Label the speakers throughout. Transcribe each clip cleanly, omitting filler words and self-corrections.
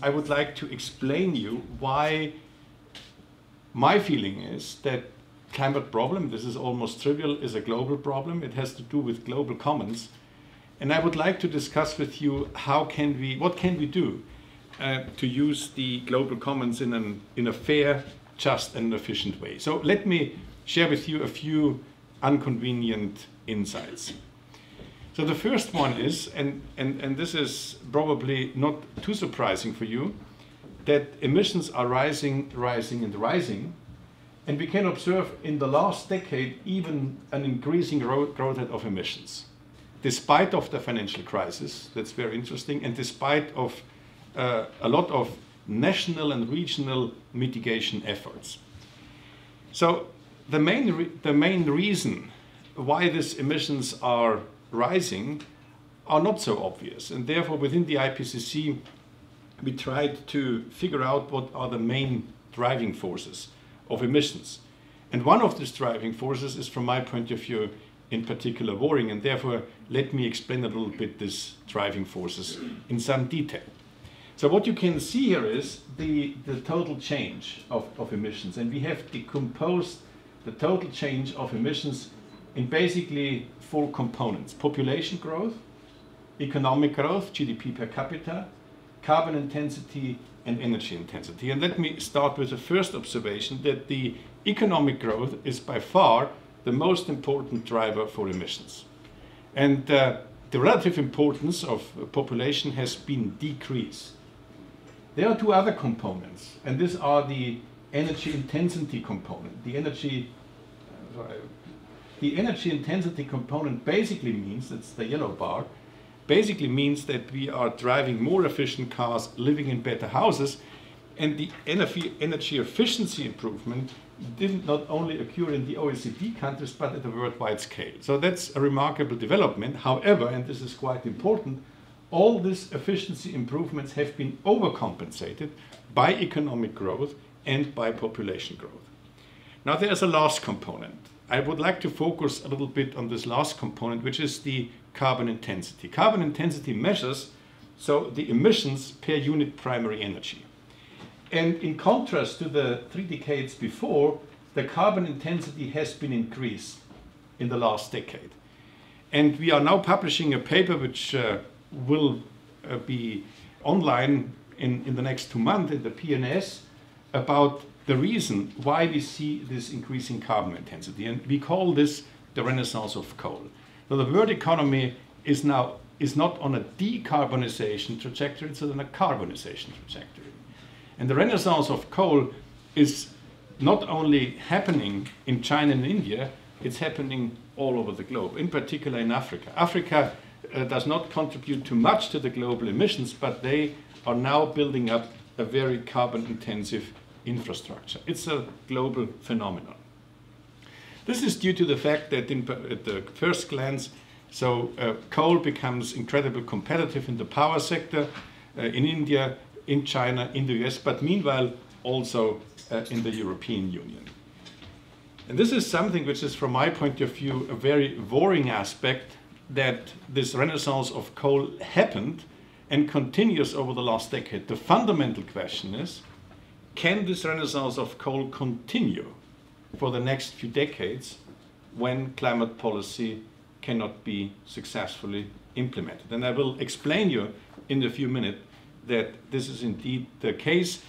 Speaker 1: I would like to explain you why my feeling is that climate problem, this is almost trivial, is a global problem. It has to do with global commons. And I would like to discuss with you what can we do to use the global commons in a fair, just and efficient way. So let me share with you a few inconvenient insights. So the first one is, and this is probably not too surprising for you, that emissions are rising, and we can observe in the last decade even an increasing growth rate of emissions, despite of the financial crisis. That's very interesting, and despite of a lot of national and regional mitigation efforts. So the main reason why these emissions are rising are not so obvious, and therefore within the IPCC we tried to figure out what are the main driving forces of emissions. And one of these driving forces is, from my point of view, in particular warring, and therefore let me explain a little bit these driving forces in some detail. So what you can see here is the total change of emissions, and we have decomposed the total change of emissions in basically 4 components: population growth, economic growth, GDP per capita, carbon intensity, and energy intensity. And let me start with the first observation, that the economic growth is by far the most important driver for emissions. And the relative importance of population has been decreased. There are 2 other components, and these are the energy intensity component. The energy intensity component basically means, that's the yellow bar, basically means that we are driving more efficient cars, living in better houses, and the energy efficiency improvement didn't not only occur in the OECD countries, but at a worldwide scale. So that's a remarkable development. However, and this is quite important, all these efficiency improvements have been overcompensated by economic growth and by population growth. Now there's a last component. I would like to focus a little bit on this last component, which is the carbon intensity. Carbon intensity measures the emissions per unit primary energy. And in contrast to the 3 decades before, the carbon intensity has been increased in the last decade. And we are now publishing a paper which will be online in the next 2 months in the PNS about the reason why we see this increasing carbon intensity. And we call this the renaissance of coal. So the world economy is not on a decarbonization trajectory, it's on a carbonization trajectory. And the renaissance of coal is not only happening in China and India, it's happening all over the globe, in particular in Africa. Africa does not contribute too much to the global emissions, but they are now building up a very carbon intensive infrastructure. It's a global phenomenon. This is due to the fact that at the first glance, coal becomes incredibly competitive in the power sector, in India, in China, in the US, but meanwhile also in the European Union. And this is something which is, from my point of view, a very worrying aspect, that this renaissance of coal happened and continues over the last decade. The fundamental question is, can this renaissance of coal continue for the next few decades when climate policy cannot be successfully implemented? And I will explain you in a few minutes that this is indeed the case.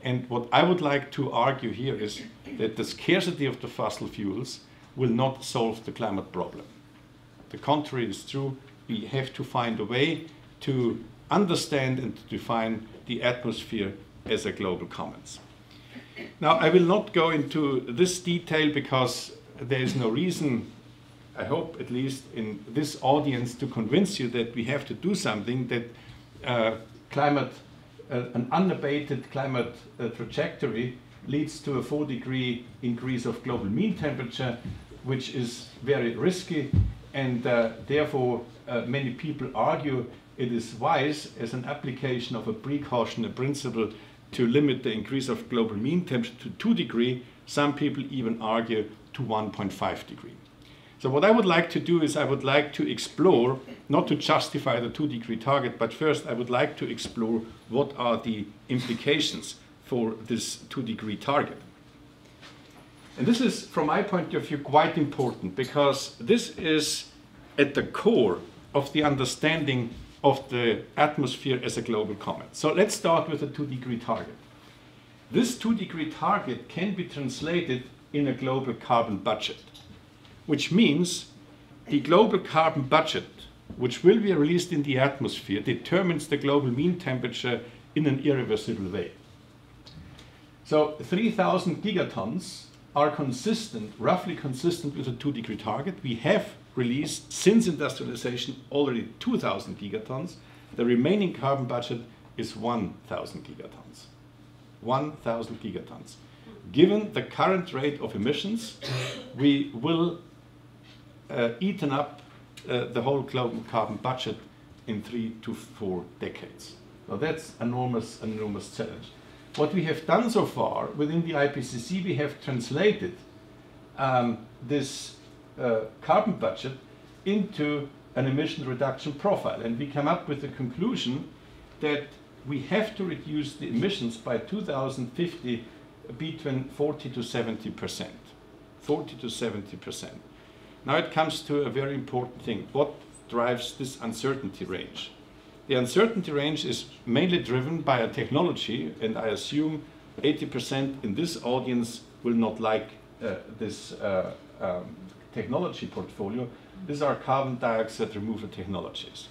Speaker 1: And what I would like to argue here is that the scarcity of the fossil fuels will not solve the climate problem. The contrary is true. We have to find a way to understand and to define the atmosphere as a global commons. Now, I will not go into this detail because there is no reason, I hope at least in this audience, to convince you that we have to do something, that an unabated climate trajectory leads to a 4-degree increase of global mean temperature, which is very risky, and therefore many people argue it is wise, as an application of a precautionary principle, to limit the increase of global mean temperature to 2 degrees. Some people even argue to 1.5 degrees. So what I would like to do is I would like to explore, not to justify the 2-degree target, but first I would like to explore what are the implications for this 2-degree target. And this is, from my point of view, quite important, because this is at the core of the understanding of the atmosphere as a global common. So let's start with the 2-degree target. This 2-degree target can be translated in a global carbon budget, which means the global carbon budget, which will be released in the atmosphere, determines the global mean temperature in an irreversible way. So 3,000 gigatons are consistent, roughly consistent with the 2-degree target. We have released, since industrialization, already 2,000 gigatons. The remaining carbon budget is 1,000 gigatons. 1,000 gigatons. Given the current rate of emissions, we will eaten up the whole global carbon budget in 3 to 4 decades. So that's enormous challenge. What we have done so far within the IPCC, we have translated this carbon budget into an emission reduction profile, and we come up with the conclusion that we have to reduce the emissions by 2050 between 40 to 70%. 40 to 70%. Now it comes to a very important thing. What drives this uncertainty range? The uncertainty range is mainly driven by a technology, and I assume 80% in this audience will not like this technology portfolio. These are carbon dioxide removal technologies.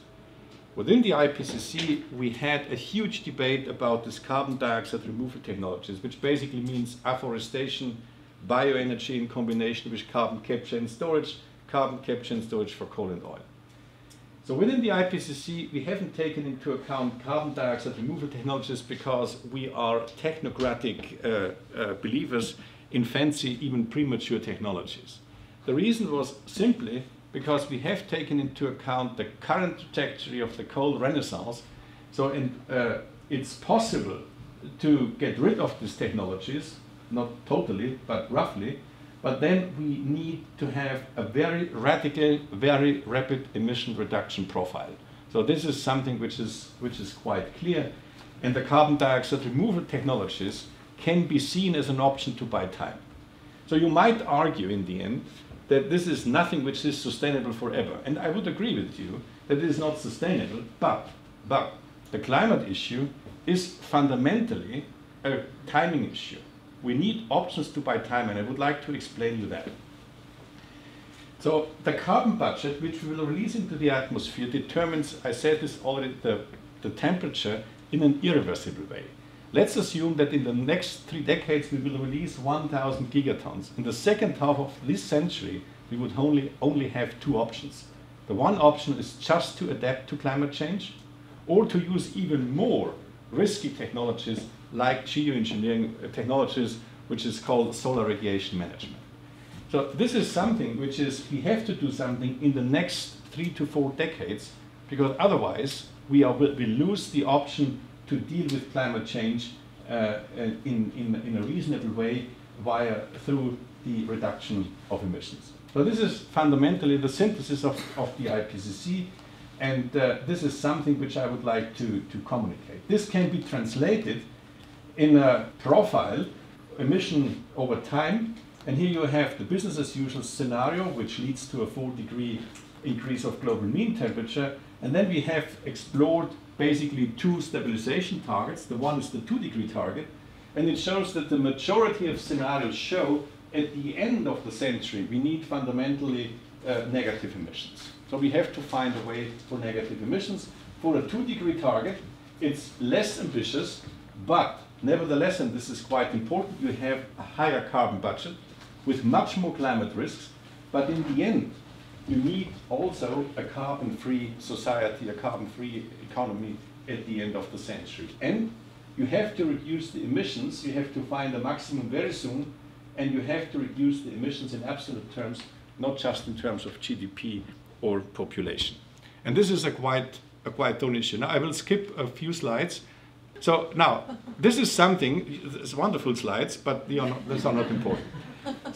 Speaker 1: Within the IPCC, we had a huge debate about this carbon dioxide removal technologies, which basically means afforestation, bioenergy in combination with carbon capture and storage for coal and oil. So within the IPCC, we haven't taken into account carbon dioxide removal technologies because we are technocratic believers in fancy, even premature technologies. The reason was simply because we have taken into account the current trajectory of the coal renaissance. So it's possible to get rid of these technologies, not totally, but roughly, but then we need to have a very radical, very rapid emission reduction profile. So this is something which is quite clear, and the carbon dioxide removal technologies can be seen as an option to buy time. So you might argue in the end that this is nothing which is sustainable forever. And I would agree with you that it is not sustainable, but the climate issue is fundamentally a timing issue. We need options to buy time, and I would like to explain you that. So the carbon budget, which we will release into the atmosphere, determines, I said this already, the temperature in an irreversible way. Let's assume that in the next 3 decades we will release 1,000 gigatons. In the second half of this century, we would only have 2 options. The one option is just to adapt to climate change, or to use even more risky technologies like geoengineering technologies, which is called solar radiation management. So this is something which is, we have to do something in the next 3 to 4 decades, because otherwise we lose the option to deal with climate change in a reasonable way through the reduction of emissions. So this is fundamentally the synthesis of the IPCC, and this is something which I would like to communicate. This can be translated in a profile, emission over time, and here you have the business as usual scenario, which leads to a 4-degree increase of global mean temperature, and then we have explored basically 2 stabilization targets. The one is the 2-degree target, and it shows that the majority of scenarios show at the end of the century we need fundamentally negative emissions. So we have to find a way for negative emissions. For a 2-degree target, it's less ambitious, but nevertheless, and this is quite important, you have a higher carbon budget with much more climate risks, but in the end, you need also a carbon-free society, a carbon-free economy at the end of the century. And you have to reduce the emissions, you have to find a maximum very soon, and you have to reduce the emissions in absolute terms, not just in terms of GDP or population. And this is a quite own issue. Now I will skip a few slides. So now, this is something, it's wonderful slides, but these are not important.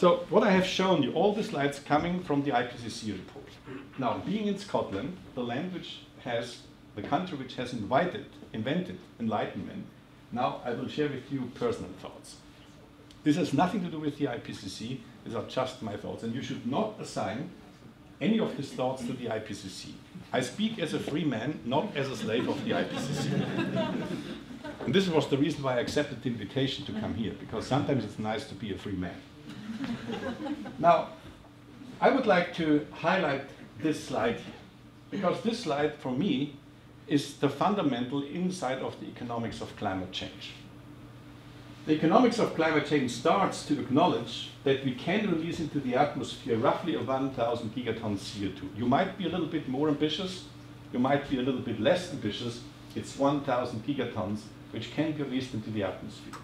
Speaker 1: So what I have shown you, all the slides coming from the IPCC report. Now, being in Scotland, the land which has, the country which has invented enlightenment, now I will share with you personal thoughts. This has nothing to do with the IPCC, these are just my thoughts, and you should not assign any of these thoughts to the IPCC. I speak as a free man, not as a slave of the IPCC. And this was the reason why I accepted the invitation to come here, because sometimes it's nice to be a free man. Now, I would like to highlight this slide here, because this slide, for me, is the fundamental insight of the economics of climate change. The economics of climate change starts to acknowledge that we can release into the atmosphere roughly 1,000 gigatons CO2. You might be a little bit more ambitious, you might be a little bit less ambitious. It's 1,000 gigatons which can be released into the atmosphere.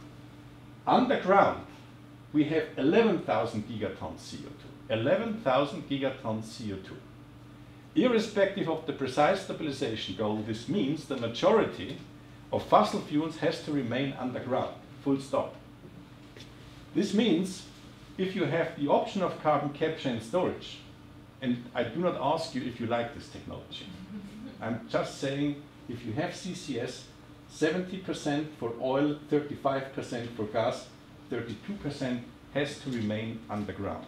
Speaker 1: Underground, we have 11,000 gigatons CO2. 11,000 gigatons CO2. Irrespective of the precise stabilization goal, this means the majority of fossil fuels has to remain underground. Full stop. This means if you have the option of carbon capture and storage, and I do not ask you if you like this technology, I'm just saying if you have CCS, 70% for oil, 35% for gas, 32% has to remain underground.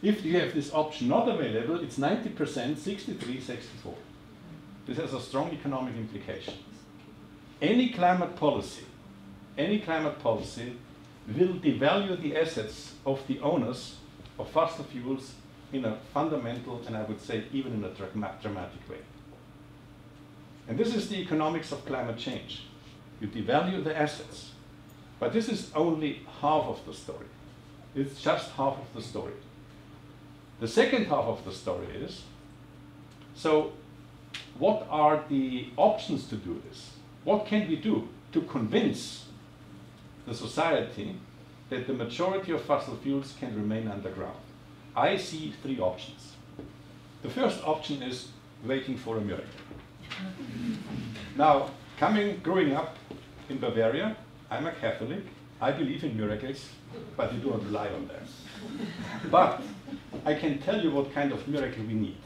Speaker 1: If you have this option not available, it's 90%, 63, 64. This has a strong economic implication. Any climate policy will devalue the assets of the owners of fossil fuels in a fundamental, and I would say even in a dramatic way. And this is the economics of climate change. You devalue the assets. But this is only half of the story. It's just half of the story. The second half of the story is, so what are the options to do this? What can we do to convince the society that the majority of fossil fuels can remain underground? I see three options. The first option is waiting for a miracle. Now, growing up in Bavaria, I'm a Catholic. I believe in miracles, but we do not rely on them. But I can tell you what kind of miracle we need.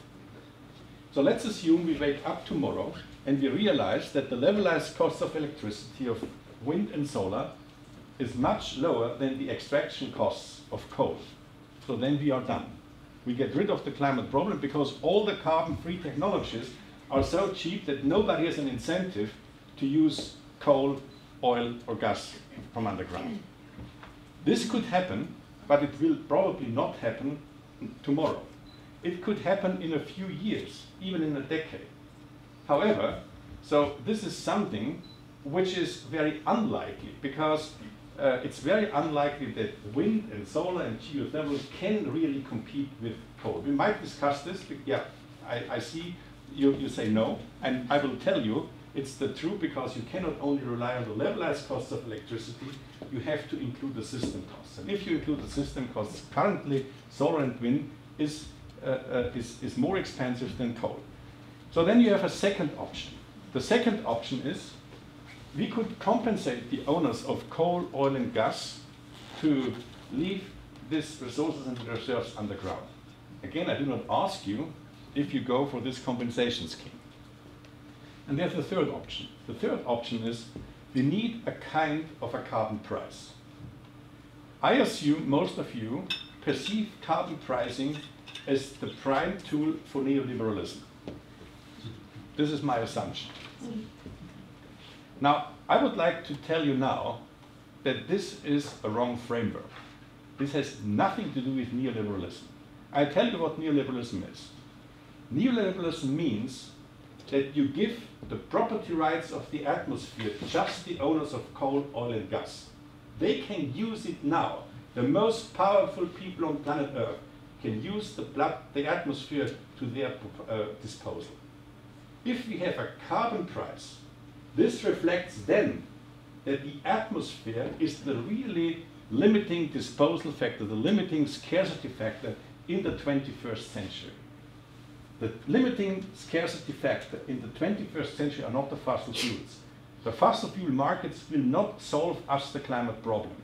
Speaker 1: So let's assume we wake up tomorrow and we realize that the levelized cost of electricity of wind and solar is much lower than the extraction costs of coal. So then we are done. We get rid of the climate problem because all the carbon-free technologies are so cheap that nobody has an incentive to use coal, oil, or gas from underground. This could happen, but it will probably not happen tomorrow. It could happen in a few years, even in a decade. However, so this is something which is very unlikely, because it's very unlikely that wind and solar and geothermal can really compete with coal. We might discuss this, but yeah, I see you say no, and I will tell you it's the truth, because you cannot only rely on the levelized costs of electricity, you have to include the system costs. And if you include the system costs, currently solar and wind is more expensive than coal. So then you have a second option. The second option is we could compensate the owners of coal, oil, and gas to leave these resources and reserves underground. Again, I do not ask you if you go for this compensation scheme. And there's the third option. The third option is we need a kind of a carbon price. I assume most of you perceive carbon pricing as the prime tool for neoliberalism. This is my assumption. Now, I would like to tell you now that this is a wrong framework. This has nothing to do with neoliberalism. I tell you what neoliberalism is. Neoliberalism means that you give the property rights of the atmosphere just the owners of coal, oil, and gas. They can use it now. The most powerful people on planet Earth can use the atmosphere to their disposal. If we have a carbon price, this reflects then that the atmosphere is the really limiting disposal factor, the limiting scarcity factor in the 21st century. The limiting scarcity factor in the 21st century are not the fossil fuels. The fossil fuel markets will not solve us the climate problem.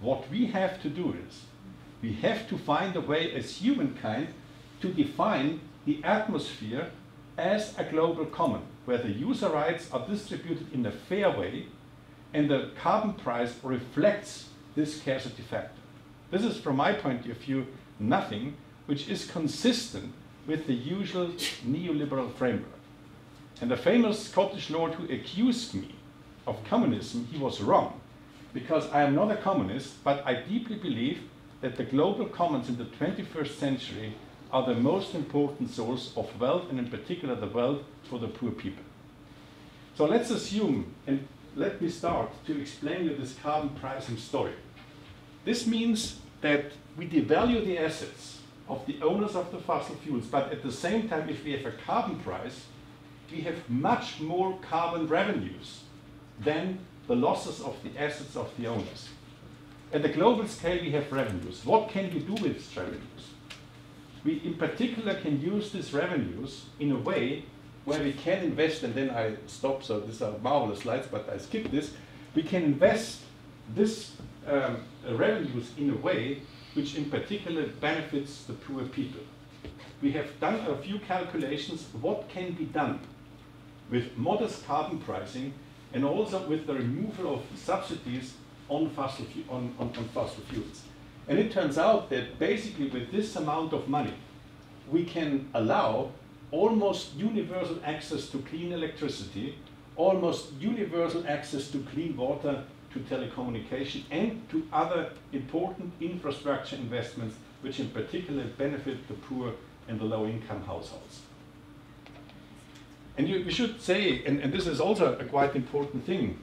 Speaker 1: What we have to do is We have to find a way as humankind to define the atmosphere as a global common, where the user rights are distributed in a fair way and the carbon price reflects this scarcity factor. This is, from my point of view, nothing which is consistent with the usual neoliberal framework. And the famous Scottish lord who accused me of communism, he was wrong, because I am not a communist, but I deeply believe that the global commons in the 21st century are the most important source of wealth, and in particular the wealth for the poor people. So let's assume, and let me start to explain you this carbon pricing story. This means that we devalue the assets of the owners of the fossil fuels, but at the same time, if we have a carbon price, we have much more carbon revenues than the losses of the assets of the owners. At the global scale, we have revenues. What can we do with these revenues? We, in particular, can use these revenues in a way where we can invest, and then I stop, so these are marvelous slides, but I skip this. We can invest this revenues in a way which in particular benefits the poor people. We have done a few calculations what can be done with modest carbon pricing and also with the removal of subsidies on fossil fuels. And it turns out that basically with this amount of money, we can allow almost universal access to clean electricity, almost universal access to clean water, to telecommunication, and to other important infrastructure investments, which in particular benefit the poor and the low-income households. And we should say, and this is also a quite important thing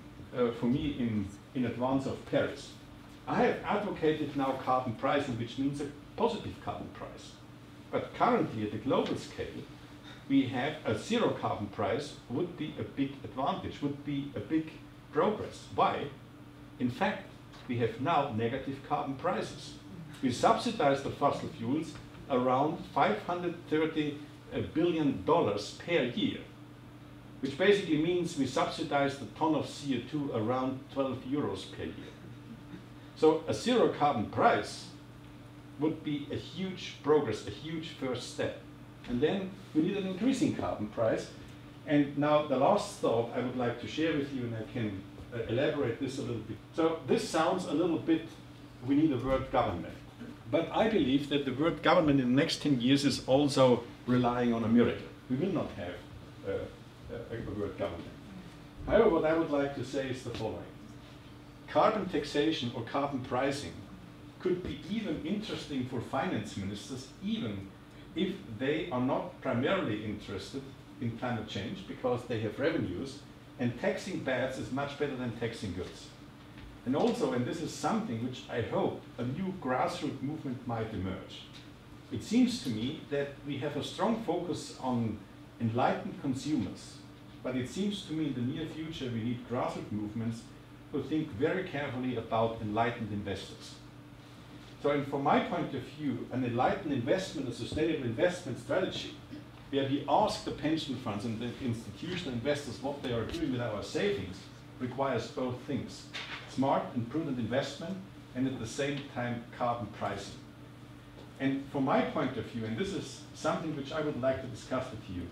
Speaker 1: for me in advance of Paris, I have advocated now carbon pricing, which means a positive carbon price. But currently at the global scale, we have a zero carbon price would be a big advantage, would be a big progress. Why? In fact, we have now negative carbon prices. We subsidize the fossil fuels around $530 billion per year, which basically means we subsidize the ton of CO2 around 12 euros per year. So a zero carbon price would be a huge progress, a huge first step. And then we need an increasing carbon price. And now the last thought I would like to share with you, and I can elaborate this a little bit. So this sounds a little bit, we need a world government. But I believe that the world government in the next 10 years is also relying on a miracle. We will not have a world government. However, what I would like to say is the following. Carbon taxation or carbon pricing could be even interesting for finance ministers, even if they are not primarily interested in climate change, because they have revenues, and taxing bads is much better than taxing goods. And also, and this is something which I hope a new grassroots movement might emerge. It seems to me that we have a strong focus on enlightened consumers, but it seems to me in the near future we need grassroots movements who think very carefully about enlightened investors. So, and from my point of view, an enlightened investment, a sustainable investment strategy, where we ask the pension funds and the institutional investors what they are doing with our savings, requires both things: smart and prudent investment, and at the same time carbon pricing. And from my point of view, and this is something which I would like to discuss with you,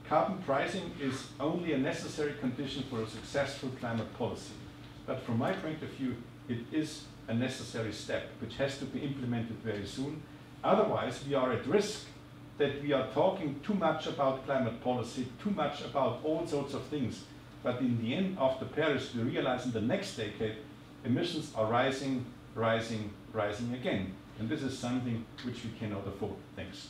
Speaker 1: carbon pricing is only a necessary condition for a successful climate policy. But from my point of view, it is a necessary step which has to be implemented very soon. Otherwise, we are at risk that we are talking too much about climate policy, too much about all sorts of things. But in the end, after Paris, we realize in the next decade, emissions are rising, rising, rising again. And this is something which we cannot afford. Thanks.